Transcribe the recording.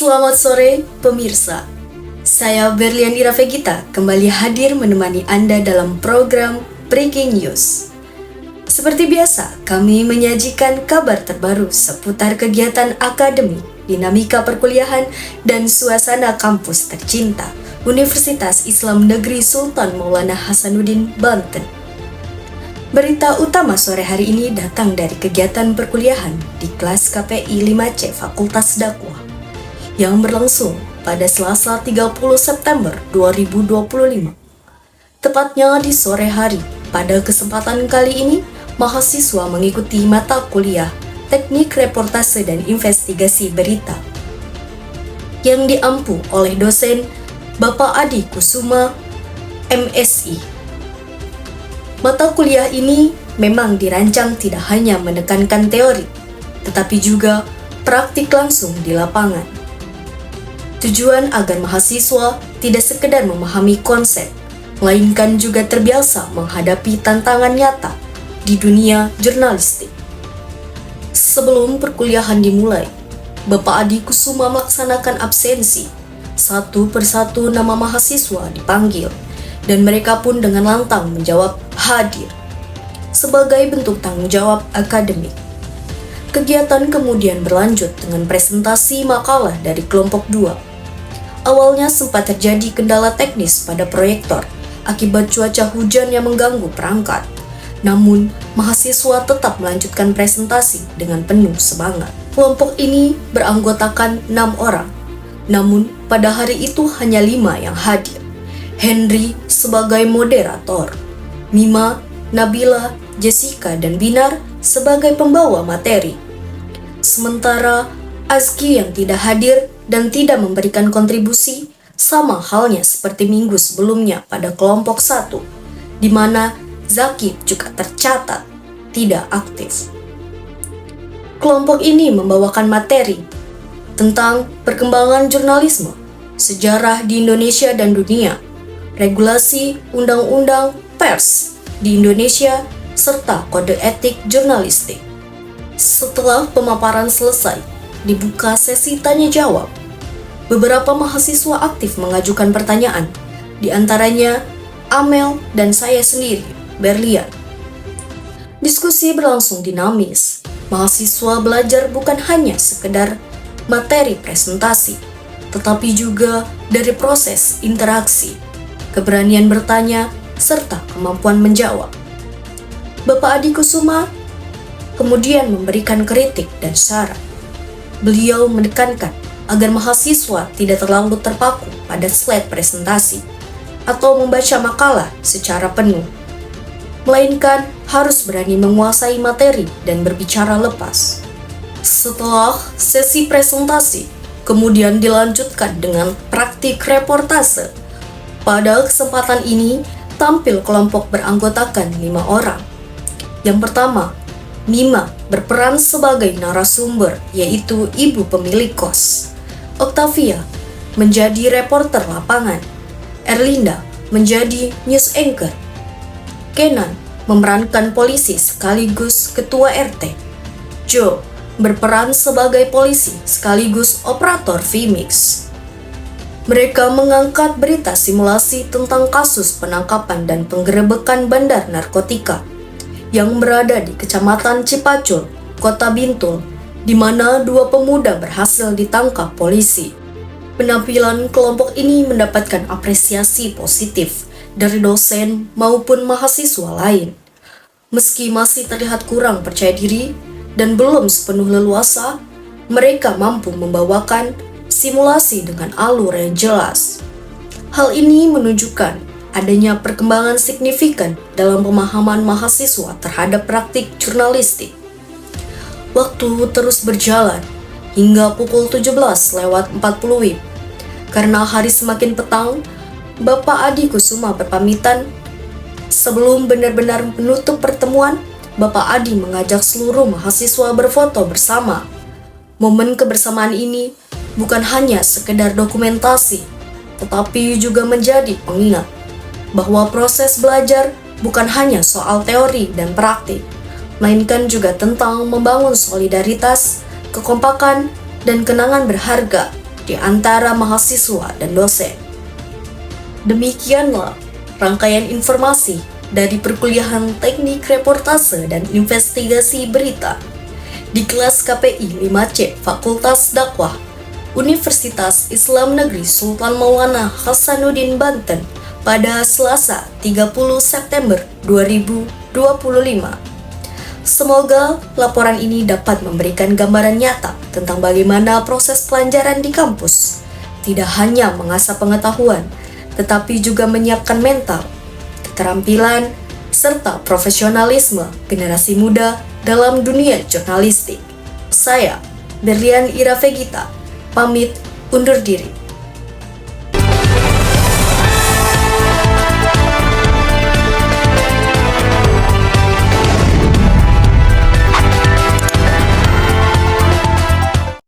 Selamat sore pemirsa. Saya Berlian Ira Vegita kembali hadir menemani Anda dalam program Breaking News. Seperti biasa, kami menyajikan kabar terbaru seputar kegiatan akademik, dinamika perkuliahan, dan suasana kampus tercinta Universitas Islam Negeri Sultan Maulana Hasanuddin, Banten. Berita utama sore hari ini datang dari kegiatan perkuliahan di kelas KPI 5C Fakultas Dakwah yang berlangsung pada Selasa 30 September 2025. Tepatnya di sore hari, pada kesempatan kali ini, mahasiswa mengikuti mata kuliah Teknik Reportase dan Investigasi Berita yang diampu oleh dosen Bapak Adi Kusuma, MSI. Mata kuliah ini memang dirancang tidak hanya menekankan teori, tetapi juga praktik langsung di lapangan. Tujuan agar mahasiswa tidak sekedar memahami konsep, melainkan juga terbiasa menghadapi tantangan nyata di dunia jurnalistik. Sebelum perkuliahan dimulai, Bapak Adi Kusuma melaksanakan absensi. Satu persatu nama mahasiswa dipanggil, dan mereka pun dengan lantang menjawab hadir sebagai bentuk tanggung jawab akademik. Kegiatan kemudian berlanjut dengan presentasi makalah dari kelompok 2. Awalnya sempat terjadi kendala teknis pada proyektor akibat cuaca hujan yang mengganggu perangkat. Namun, mahasiswa tetap melanjutkan presentasi dengan penuh semangat. Kelompok ini beranggotakan 6 orang. Namun, pada hari itu hanya 5 yang hadir. Henry sebagai moderator, Mima, Nabila, Jessica, dan Binar sebagai pembawa materi. Sementara Azki yang tidak hadir dan tidak memberikan kontribusi sama halnya seperti minggu sebelumnya pada kelompok 1, di mana Zaki juga tercatat tidak aktif. Kelompok ini membawakan materi tentang perkembangan jurnalisme, sejarah di Indonesia dan dunia, regulasi undang-undang pers di Indonesia, serta kode etik jurnalistik. Setelah pemaparan selesai, dibuka sesi tanya jawab. Beberapa mahasiswa aktif mengajukan pertanyaan, di antaranya Amel dan saya sendiri, Berlian. Diskusi berlangsung dinamis. Mahasiswa belajar bukan hanya sekedar materi presentasi, tetapi juga dari proses interaksi, keberanian bertanya, serta kemampuan menjawab. Bapak Adi Kusuma kemudian memberikan kritik dan saran. Beliau menekankan agar mahasiswa tidak terlalu terpaku pada slide presentasi atau membaca makalah secara penuh, melainkan harus berani menguasai materi dan berbicara lepas. Setelah sesi presentasi, kemudian dilanjutkan dengan praktik reportase. Pada kesempatan ini, tampil kelompok beranggotakan 5 orang. Yang pertama, Mima berperan sebagai narasumber, yaitu ibu pemilik kos. Octavia menjadi reporter lapangan. Erlinda menjadi news anchor. Kenan memerankan polisi sekaligus ketua RT. Joe berperan sebagai polisi sekaligus operator VMix. Mereka mengangkat berita simulasi tentang kasus penangkapan dan penggerebekan bandar narkotika yang berada di Kecamatan Cipacul, Kota Bintul, di mana 2 pemuda berhasil ditangkap polisi. Penampilan kelompok ini mendapatkan apresiasi positif dari dosen maupun mahasiswa lain. Meski masih terlihat kurang percaya diri dan belum sepenuh leluasa, mereka mampu membawakan simulasi dengan alur yang jelas. Hal ini menunjukkan adanya perkembangan signifikan dalam pemahaman mahasiswa terhadap praktik jurnalistik. Waktu terus berjalan hingga pukul 17:40 WIB. Karena hari semakin petang, Bapak Adi Kusuma berpamitan. Sebelum benar-benar menutup pertemuan, Bapak Adi mengajak seluruh mahasiswa berfoto bersama. Momen kebersamaan ini bukan hanya sekedar dokumentasi, tetapi juga menjadi pengingat bahwa proses belajar bukan hanya soal teori dan praktik, melainkan juga tentang membangun solidaritas, kekompakan, dan kenangan berharga di antara mahasiswa dan dosen. Demikianlah rangkaian informasi dari perkuliahan Teknik Reportase dan Investigasi Berita di kelas KPI 5C Fakultas Dakwah Universitas Islam Negeri Sultan Maulana Hasanuddin Banten pada Selasa 30 September 2025. Semoga laporan ini dapat memberikan gambaran nyata tentang bagaimana proses pelajaran di kampus, tidak hanya mengasah pengetahuan, tetapi juga menyiapkan mental, keterampilan, serta profesionalisme generasi muda dalam dunia jurnalistik. Saya, Berlian Ira Vegita, pamit undur diri.